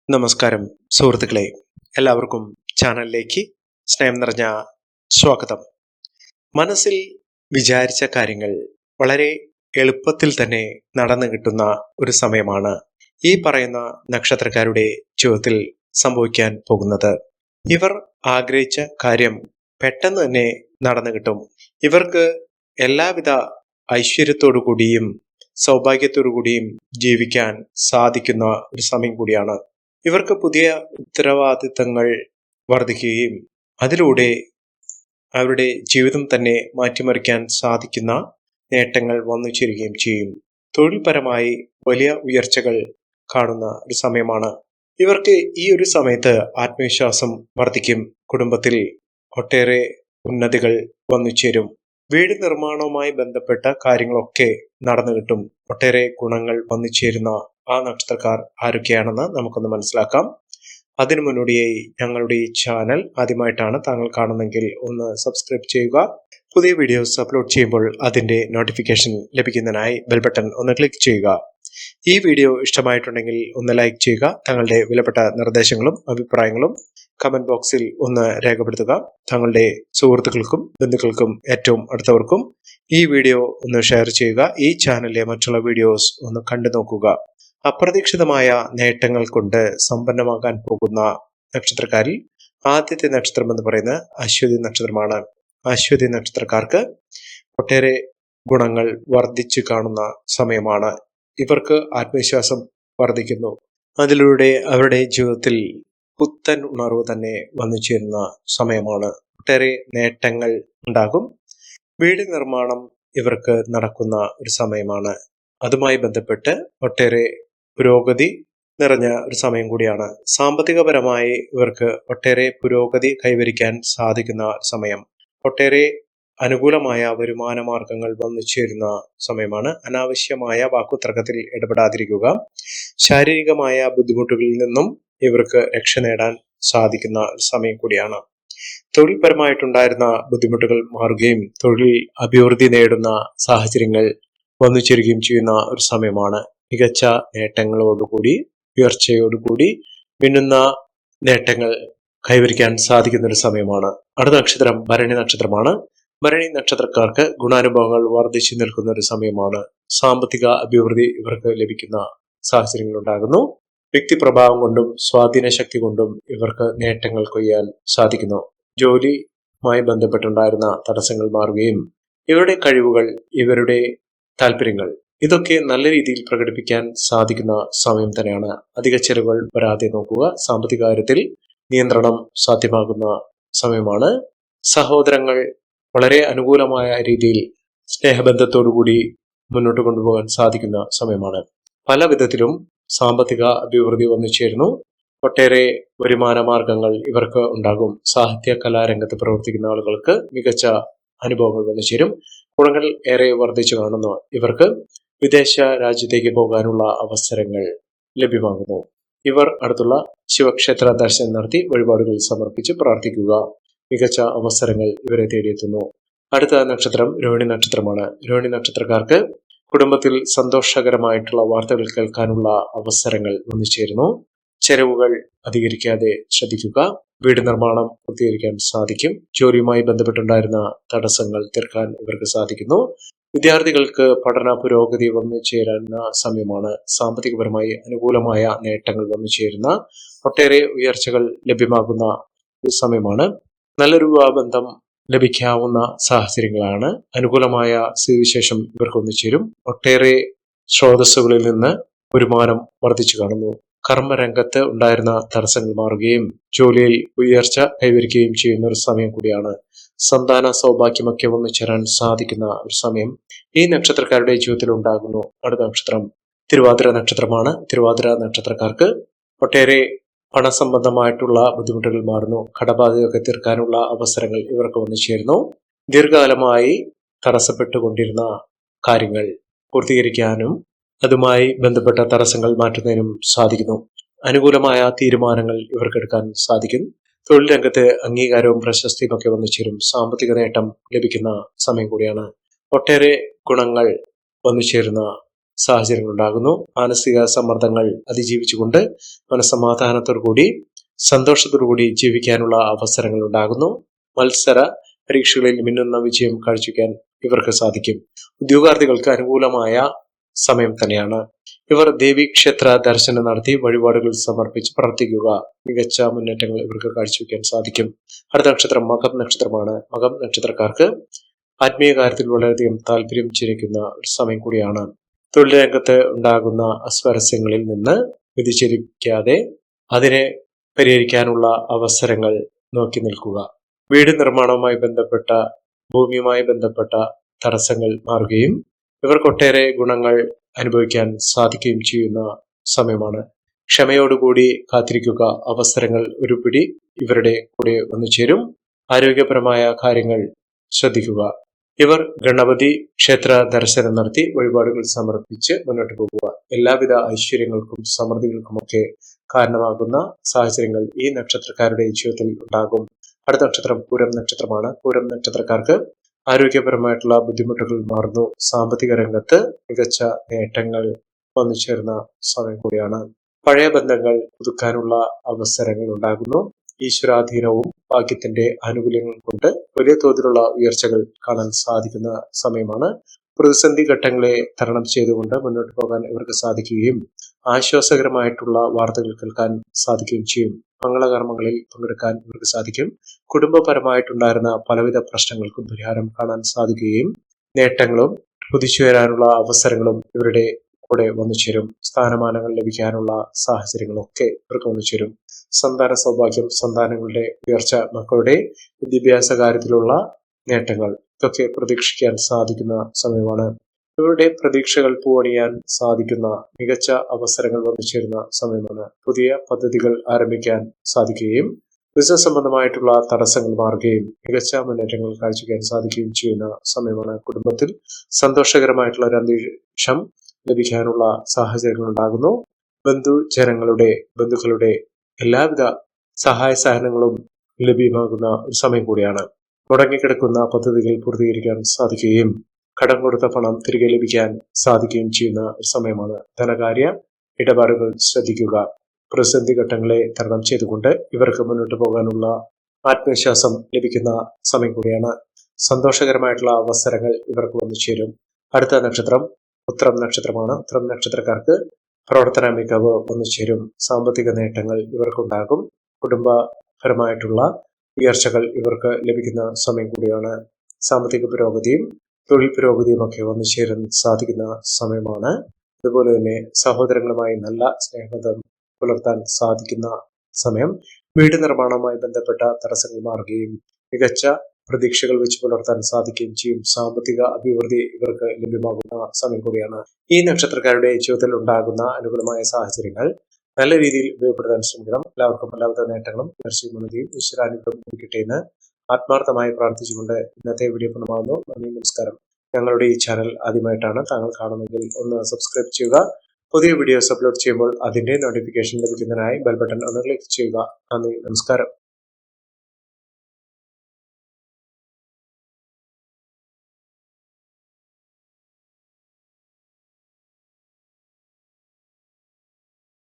നമസ്കാരം സുഹൃത്തുക്കളെ, എല്ലാവർക്കും ചാനലിലേക്ക് സ്നേഹം നിറഞ്ഞ സ്വാഗതം. മനസ്സിൽ വിചാരിച്ച കാര്യങ്ങൾ വളരെ എളുപ്പത്തിൽ തന്നെ നടന്നു കിട്ടുന്ന ഒരു സമയമാണ് ഈ പറയുന്ന നക്ഷത്രക്കാരുടെ ജീവിതത്തിൽ സംഭവിക്കാൻ പോകുന്നത്. ഇവർ ആഗ്രഹിച്ച കാര്യം പെട്ടെന്ന് തന്നെ നടന്നു കിട്ടും. ഇവർക്ക് എല്ലാവിധ ഐശ്വര്യത്തോടു കൂടിയും സൗഭാഗ്യത്തോടു കൂടിയും ജീവിക്കാൻ സാധിക്കുന്ന ഒരു സമയം കൂടിയാണ്. ഇവർക്ക് പുതിയ ഉത്തരവാദിത്തങ്ങൾ വർദ്ധിക്കുകയും അതിലൂടെ അവരുടെ ജീവിതം തന്നെ മാറ്റിമറിക്കാൻ സാധിക്കുന്ന നേട്ടങ്ങൾ വന്നു ചേരുകയും ചെയ്യും. തൊഴിൽപരമായി വലിയ ഉയർച്ചകൾ കാണുന്ന ഒരു സമയമാണ്. ഇവർക്ക് ഈ ഒരു സമയത്ത് ആത്മവിശ്വാസം വർദ്ധിക്കും. കുടുംബത്തിൽ ഒട്ടേറെ ഉന്നതികൾ വന്നു ചേരും. വീട് നിർമ്മാണവുമായി ബന്ധപ്പെട്ട കാര്യങ്ങളൊക്കെ നടന്നു കിട്ടും. ഒട്ടേറെ ഗുണങ്ങൾ വന്നു ചേരുന്ന ആ നക്ഷത്രക്കാർ ആരൊക്കെയാണെന്ന് നമുക്കൊന്ന് മനസ്സിലാക്കാം. അതിനു മുന്നോടിയായി ഞങ്ങളുടെ ഈ ചാനൽ ആദ്യമായിട്ടാണ് താങ്കൾ കാണുന്നെങ്കിൽ ഒന്ന് സബ്സ്ക്രൈബ് ചെയ്യുക. പുതിയ വീഡിയോസ് അപ്ലോഡ് ചെയ്യുമ്പോൾ അതിന്റെ നോട്ടിഫിക്കേഷൻ ലഭിക്കുന്നതിനായി ബെൽ ബട്ടൺ ഒന്ന് ക്ലിക്ക് ചെയ്യുക. ഈ വീഡിയോ ഇഷ്ടമായിട്ടുണ്ടെങ്കിൽ ഒന്ന് ലൈക്ക് ചെയ്യുക. തങ്ങളുടെ വിലപ്പെട്ട നിർദ്ദേശങ്ങളും അഭിപ്രായങ്ങളും കമന്റ് ബോക്സിൽ ഒന്ന് രേഖപ്പെടുത്തുക. തങ്ങളുടെ സുഹൃത്തുക്കൾക്കും ബന്ധുക്കൾക്കും ഏറ്റവും അടുത്തവർക്കും ഈ വീഡിയോ ഒന്ന് ഷെയർ ചെയ്യുക. ഈ ചാനലിലെ മറ്റുള്ള വീഡിയോസ് ഒന്ന് കണ്ടു നോക്കുക. അപ്രതീക്ഷിതമായ നേട്ടങ്ങൾ കൊണ്ട് സമ്പന്നമാകാൻ പോകുന്ന നക്ഷത്രക്കാരിൽ ആദ്യത്തെ നക്ഷത്രം എന്ന് പറയുന്നത് അശ്വതി നക്ഷത്രമാണ്. അശ്വതി നക്ഷത്രക്കാർക്ക് ഒട്ടേറെ ഗുണങ്ങൾ വർദ്ധിച്ചു കാണുന്ന സമയമാണ്. ഇവർക്ക് ആത്മവിശ്വാസം വർദ്ധിക്കുന്നു. അതിലൂടെ അവരുടെ ജീവിതത്തിൽ പുത്തൻ ഉണർവ് തന്നെ വന്നു ചേരുന്ന സമയമാണ്. ഒട്ടേറെ നേട്ടങ്ങൾ ഉണ്ടാകും. വീട് നിർമ്മാണം ഇവർക്ക് നടക്കുന്ന ഒരു സമയമാണ്. അതുമായി ബന്ധപ്പെട്ട് ഒട്ടേറെ പുരോഗതി നിറഞ്ഞ ഒരു സമയം കൂടിയാണ്. സാമ്പത്തികപരമായി ഇവർക്ക് ഒട്ടേറെ പുരോഗതി കൈവരിക്കാൻ സാധിക്കുന്ന സമയം. ഒട്ടേറെ അനുകൂലമായ വരുമാന മാർഗങ്ങൾ വന്നു ചേരുന്ന സമയമാണ്. അനാവശ്യമായ വാക്കുതർക്കത്തിൽ ഇടപെടാതിരിക്കുക. ശാരീരികമായ ബുദ്ധിമുട്ടുകളിൽ നിന്നും ഇവർക്ക് രക്ഷ നേടാൻ സാധിക്കുന്ന സമയം കൂടിയാണ്. തൊഴിൽപരമായിട്ടുണ്ടായിരുന്ന ബുദ്ധിമുട്ടുകൾ മാറുകയും തൊഴിൽ അഭിവൃദ്ധി നേടുന്ന സാഹചര്യങ്ങൾ വന്നു ചേരുകയും ചെയ്യുന്ന ഒരു സമയമാണ്. മികച്ച നേട്ടങ്ങളോടുകൂടി ഉയർച്ചയോടുകൂടി മിന്നുന്ന നേട്ടങ്ങൾ കൈവരിക്കാൻ സാധിക്കുന്ന ഒരു സമയമാണ്. അടുത്ത നക്ഷത്രം ഭരണി നക്ഷത്രമാണ്. ഭരണി നക്ഷത്രക്കാർക്ക് ഗുണാനുഭവങ്ങൾ വർദ്ധിച്ചു നിൽക്കുന്ന ഒരു സമയമാണ്. സാമ്പത്തിക അഭിവൃദ്ധി ഇവർക്ക് ലഭിക്കുന്ന സാഹചര്യങ്ങൾ ഉണ്ടാകുന്നു. വ്യക്തിപ്രഭാവം കൊണ്ടും സ്വാധീന ശക്തി കൊണ്ടും ഇവർക്ക് നേട്ടങ്ങൾ കൊയ്യാൻ സാധിക്കുന്നു. ജോലിയുമായി ബന്ധപ്പെട്ടുണ്ടായിരുന്ന തടസ്സങ്ങൾ മാറുകയും ഇവരുടെ കഴിവുകൾ, ഇവരുടെ താല്പര്യങ്ങൾ ഇതൊക്കെ നല്ല രീതിയിൽ പ്രകടിപ്പിക്കാൻ സാധിക്കുന്ന സമയം തന്നെയാണ്. അധിക ചെലവുകൾ വരാതെ നോക്കുക. സാമ്പത്തിക കാര്യത്തിൽ നിയന്ത്രണം സാധ്യമാകുന്ന സമയമാണ്. സഹോദരങ്ങൾ വളരെ അനുകൂലമായ രീതിയിൽ സ്നേഹബന്ധത്തോടുകൂടി മുന്നോട്ട് കൊണ്ടുപോകാൻ സാധിക്കുന്ന സമയമാണ്. പല വിധത്തിലും സാമ്പത്തിക അഭിവൃദ്ധി വന്നു ചേരുന്നു. ഒട്ടേറെ വരുമാന മാർഗങ്ങൾ ഇവർക്ക് ഉണ്ടാകും. സാഹിത്യ കലാരംഗത്ത് പ്രവർത്തിക്കുന്ന ആളുകൾക്ക് മികച്ച അനുഭവങ്ങൾ വന്നു ചേരും. ഗുണങ്ങൾ ഏറെ വർദ്ധിച്ചു കാണുന്നു. ഇവർക്ക് വിദേശ രാജ്യത്തേക്ക് പോകാനുള്ള അവസരങ്ങൾ ലഭ്യമാകുന്നു. ഇവർ അടുത്തുള്ള ശിവക്ഷേത്ര ദർശനം നടത്തി വഴിപാടുകൾ സമർപ്പിച്ച് പ്രാർത്ഥിക്കുക. മികച്ച അവസരങ്ങൾ ഇവരെ തേടിയെത്തുന്നു. അടുത്ത നക്ഷത്രം രോഹിണി നക്ഷത്രമാണ്. രോഹിണി നക്ഷത്രക്കാർക്ക് കുടുംബത്തിൽ സന്തോഷകരമായിട്ടുള്ള വാർത്തകൾ കേൾക്കാനുള്ള അവസരങ്ങൾ വന്നു ചേരുന്നു. ചെലവുകൾ അധികരിക്കാതെ ശ്രദ്ധിക്കുക. വീട് നിർമ്മാണം പൂർത്തീകരിക്കാൻ സാധിക്കും. ജോലിയുമായി ബന്ധപ്പെട്ടുണ്ടായിരുന്ന തടസ്സങ്ങൾ തീർക്കാൻ ഇവർക്ക് സാധിക്കുന്നു. വിദ്യാർത്ഥികൾക്ക് പഠന പുരോഗതി വന്നു ചേരുന്ന സമയമാണ്. സാമ്പത്തികപരമായി അനുകൂലമായ നേട്ടങ്ങൾ വന്നു ചേരുന്ന ഒട്ടേറെ ഉയർച്ചകൾ ലഭ്യമാകുന്ന ഒരു സമയമാണ്. നല്ലൊരു വിവാഹബന്ധം ലഭിക്കാവുന്ന സാഹചര്യങ്ങളാണ്. അനുകൂലമായ സ്ഥിതിവിശേഷം ഇവർക്ക് വന്നു ചേരും. ഒട്ടേറെ സ്രോതസ്സുകളിൽ നിന്ന് വരുമാനം വർദ്ധിച്ചു കാണുന്നു. കർമ്മരംഗത്ത് ഉണ്ടായിരുന്ന തടസ്സങ്ങൾ മാറുകയും ജോലിയിൽ ഉയർച്ച കൈവരിക്കുകയും ചെയ്യുന്ന ഒരു സമയം കൂടിയാണ്. സന്താന സൗഭാഗ്യമൊക്കെ വന്നു ചേരാൻ സാധിക്കുന്ന ഒരു സമയം ഈ നക്ഷത്രക്കാരുടെ ജീവിതത്തിൽ ഉണ്ടാകുന്നു. അടുത്ത നക്ഷത്രം തിരുവാതിര നക്ഷത്രമാണ്. തിരുവാതിര നക്ഷത്രക്കാർക്ക് ഒട്ടേറെ പണസംബന്ധമായിട്ടുള്ള ബുദ്ധിമുട്ടുകൾ മാറുന്നു. കടബാധ്യതയൊക്കെ തീർക്കാനുള്ള അവസരങ്ങൾ ഇവർക്ക് വന്നു ചേരുന്നു. ദീർഘകാലമായി തടസ്സപ്പെട്ടുകൊണ്ടിരുന്ന കാര്യങ്ങൾ പൂർത്തീകരിക്കാനും അതുമായി ബന്ധപ്പെട്ട തടസ്സങ്ങൾ മാറ്റുന്നതിനും സാധിക്കുന്നു. അനുകൂലമായ തീരുമാനങ്ങൾ ഇവർക്കെടുക്കാൻ സാധിക്കും. തൊഴിൽ രംഗത്ത് അംഗീകാരവും പ്രശസ്തിയും ഒക്കെ വന്നു ചേരും. സാമ്പത്തിക നേട്ടം ലഭിക്കുന്ന സമയം കൂടിയാണ്. ഒട്ടേറെ ഗുണങ്ങൾ വന്നു ചേരുന്ന സാഹചര്യങ്ങൾ ഉണ്ടാകുന്നു. മാനസിക സമ്മർദ്ദങ്ങൾ അതിജീവിച്ചുകൊണ്ട് മനസ്സമാധാനത്തോടുകൂടി സന്തോഷത്തോടുകൂടി ജീവിക്കാനുള്ള അവസരങ്ങൾ ഉണ്ടാകുന്നു. മത്സര പരീക്ഷകളിൽ മിന്നുന്ന വിജയം കാഴ്ചവെക്കാൻ ഇവർക്ക് സാധിക്കും. ഉദ്യോഗാർത്ഥികൾക്ക് അനുകൂലമായ സമയം തന്നെയാണ്. ഇവർ ദേവീക്ഷേത്ര ദർശനം നടത്തി വഴിപാടുകൾ സമർപ്പിച്ച് പ്രാർത്ഥിക്കുക. മികച്ച മുന്നേറ്റങ്ങൾ ഇവർക്ക് കാഴ്ചവെക്കാൻ സാധിക്കും. അടുത്ത നക്ഷത്രം മകം നക്ഷത്രമാണ്. മകം നക്ഷത്രക്കാർക്ക് ആത്മീയ കാര്യത്തിൽ വളരെയധികം താല്പര്യം ജനിക്കുന്ന ഒരു സമയം കൂടിയാണ്. തൊഴിൽ രംഗത്ത് ഉണ്ടാകുന്ന അസ്വാരസ്യങ്ങളിൽ നിന്ന് വ്യതിചലിക്കാതെ അതിനെ പരിഹരിക്കാനുള്ള അവസരങ്ങൾ നോക്കി നിൽക്കുക. വീട് നിർമ്മാണവുമായി ബന്ധപ്പെട്ട ഭൂമിയുമായി ബന്ധപ്പെട്ട തടസ്സങ്ങൾ മാറുകയും ഇവർക്കൊട്ടേറെ ഗുണങ്ങൾ അനുഭവിക്കാൻ സാധിക്കുകയും ചെയ്യുന്ന സമയമാണ്. ക്ഷമയോടുകൂടി കാത്തിരിക്കുക. അവസരങ്ങൾ ഒരു പിടി ഇവരുടെ കൂടെ വന്നു ചേരും. ആരോഗ്യപരമായ കാര്യങ്ങൾ ശ്രദ്ധിക്കുക. ഇവർ ഗണപതി ക്ഷേത്ര ദർശനം നടത്തി വഴിപാടുകൾ സമർപ്പിച്ച് മുന്നോട്ട് പോകുക. എല്ലാവിധ ഐശ്വര്യങ്ങൾക്കും സമൃദ്ധികൾക്കുമൊക്കെ കാരണമാകുന്ന സാഹചര്യങ്ങൾ ഈ നക്ഷത്രക്കാരുടെ ജീവിതത്തിൽ ഉണ്ടാകും. അടുത്ത നക്ഷത്രം പൂരം നക്ഷത്രമാണ്. പൂരം നക്ഷത്രക്കാർക്ക് ആരോഗ്യപരമായിട്ടുള്ള ബുദ്ധിമുട്ടുകൾ മാറുന്നു. സാമ്പത്തിക രംഗത്ത് മികച്ച നേട്ടങ്ങൾ വന്നു ചേർന്ന സമയം കൂടിയാണ്. പഴയ ബന്ധങ്ങൾ പുതുക്കാനുള്ള അവസരങ്ങൾ ഉണ്ടാകുന്നു. ഈശ്വരാധീനവും ഭാഗ്യത്തിന്റെ ആനുകൂല്യങ്ങൾ കൊണ്ട് വലിയ തോതിലുള്ള ഉയർച്ചകൾ കാണാൻ സാധിക്കുന്ന സമയമാണ്. പ്രതിസന്ധി ഘട്ടങ്ങളെ തരണം ചെയ്തുകൊണ്ട് മുന്നോട്ട് പോകാൻ ഇവർക്ക് സാധിക്കുകയും ആശ്വാസകരമായിട്ടുള്ള വാർത്തകൾ കേൾക്കാൻ സാധിക്കുകയും ചെയ്യും. മംഗളകർമ്മങ്ങളിൽ പങ്കെടുക്കാൻ ഇവർക്ക് സാധിക്കും. കുടുംബപരമായിട്ടുണ്ടായിരുന്ന പലവിധ പ്രശ്നങ്ങൾക്കും പരിഹാരം കാണാൻ സാധിക്കുകയും നേട്ടങ്ങളും കുതിച്ചുയരാനുള്ള അവസരങ്ങളും ഇവരുടെ കൂടെ വന്നു ചേരും. സ്ഥാനമാനങ്ങൾ ലഭിക്കാനുള്ള സാഹചര്യങ്ങളൊക്കെ ഇവർക്ക് വന്നു ചേരും. സന്താന സൗഭാഗ്യം, സന്താനങ്ങളുടെ ഉയർച്ച, മക്കളുടെ വിദ്യാഭ്യാസ കാര്യത്തിലുള്ള നേട്ടങ്ങൾ ഇതൊക്കെ പ്രതീക്ഷിക്കാൻ സാധിക്കുന്ന സമയമാണ്. ഇവരുടെ പ്രതീക്ഷകൾ പൂവണിയാൻ സാധിക്കുന്ന മികച്ച അവസരങ്ങൾ വന്നു ചേരുന്ന സമയമാണ്. പുതിയ പദ്ധതികൾ ആരംഭിക്കാൻ സാധിക്കുകയും ബിസിനസ് സംബന്ധമായിട്ടുള്ള തടസ്സങ്ങൾ മാറുകയും മികച്ച മുന്നേറ്റങ്ങൾ കാഴ്ചവെക്കാൻ സാധിക്കുകയും ചെയ്യുന്ന സമയമാണ്. കുടുംബത്തിൽ സന്തോഷകരമായിട്ടുള്ള ഒരു അന്തരീക്ഷം ലഭിക്കാനുള്ള സാഹചര്യങ്ങൾ ഉണ്ടാകുന്നു. ബന്ധുക്കളുടെ എല്ലാവിധ സഹായ സഹനങ്ങളും ലഭ്യമാകുന്ന ഒരു സമയം കൂടിയാണ്. മുടങ്ങിക്കിടക്കുന്ന പദ്ധതികൾ പൂർത്തീകരിക്കാൻ സാധിക്കുകയും കടം കൊടുത്ത പണം തിരികെ ലഭിക്കാൻ സാധിക്കുകയും ചെയ്യുന്ന ഒരു സമയമാണ്. ധനകാര്യ ഇടപാടുകൾ ശ്രദ്ധിക്കുക. പ്രതിസന്ധി ഘട്ടങ്ങളെ തരണം ചെയ്തുകൊണ്ട് ഇവർക്ക് മുന്നോട്ട് പോകാനുള്ള ആത്മവിശ്വാസം ലഭിക്കുന്ന സമയം കൂടിയാണ്. സന്തോഷകരമായിട്ടുള്ള അവസരങ്ങൾ ഇവർക്ക് വന്നു ചേരും. അടുത്ത നക്ഷത്രം ഉത്രം നക്ഷത്രമാണ്. ഉത്രം നക്ഷത്രക്കാർക്ക് പ്രവർത്തന മികവ് വന്നു ചേരും. സാമ്പത്തിക നേട്ടങ്ങൾ ഇവർക്കുണ്ടാകും. കുടുംബപരമായിട്ടുള്ള ഉയർച്ചകൾ ഇവർക്ക് ലഭിക്കുന്ന സമയം കൂടിയാണ്. സാമ്പത്തിക പുരോഗതിയും തൊഴിൽ പുരോഗതിയും ഒക്കെ വന്നു ചേരാൻ സാധിക്കുന്ന സമയമാണ്. അതുപോലെ തന്നെ സഹോദരങ്ങളുമായി നല്ല സ്നേഹബന്ധം പുലർത്താൻ സാധിക്കുന്ന സമയം. വീട് നിർമ്മാണവുമായി ബന്ധപ്പെട്ട തടസ്സങ്ങൾ മാറുകയും മികച്ച പ്രതീക്ഷകൾ വെച്ച് പുലർത്താൻ സാധിക്കുകയും ചെയ്യും. സാമ്പത്തിക അഭിവൃദ്ധി ഇവർക്ക് ലഭ്യമാകുന്ന സമയം കൂടിയാണ്. ഈ നക്ഷത്രക്കാരുടെ ജീവിതത്തിൽ ഉണ്ടാകുന്ന അനുകൂലമായ സാഹചര്യങ്ങൾ നല്ല രീതിയിൽ ഉപയോഗപ്പെടുത്താൻ ശ്രമിക്കണം. എല്ലാവർക്കും എല്ലാവിധ നേട്ടങ്ങളും ഉയർച്ചയും ഈശ്വരാനുഗ്രഹം ലഭിക്കട്ടെ എന്ന് ആത്മാർത്ഥമായി പ്രാർത്ഥിച്ചുകൊണ്ട് ഇന്നത്തെ വീഡിയോ പൂർണ്ണമാകുന്നു. നന്ദി, നമസ്കാരം. ഞങ്ങളുടെ ഈ ചാനൽ ആദ്യമായിട്ടാണ് താങ്കൾ കാണുന്നതെങ്കിൽ ഒന്ന് സബ്സ്ക്രൈബ് ചെയ്യുക. പുതിയ വീഡിയോസ് അപ്ലോഡ് ചെയ്യുമ്പോൾ അതിന്റെ നോട്ടിഫിക്കേഷൻ ലഭിക്കുന്നതിനായി ബെൽ ബട്ടൺ ഒന്ന് ക്ലിക്ക് ചെയ്യുക. നന്ദി, നമസ്കാരം.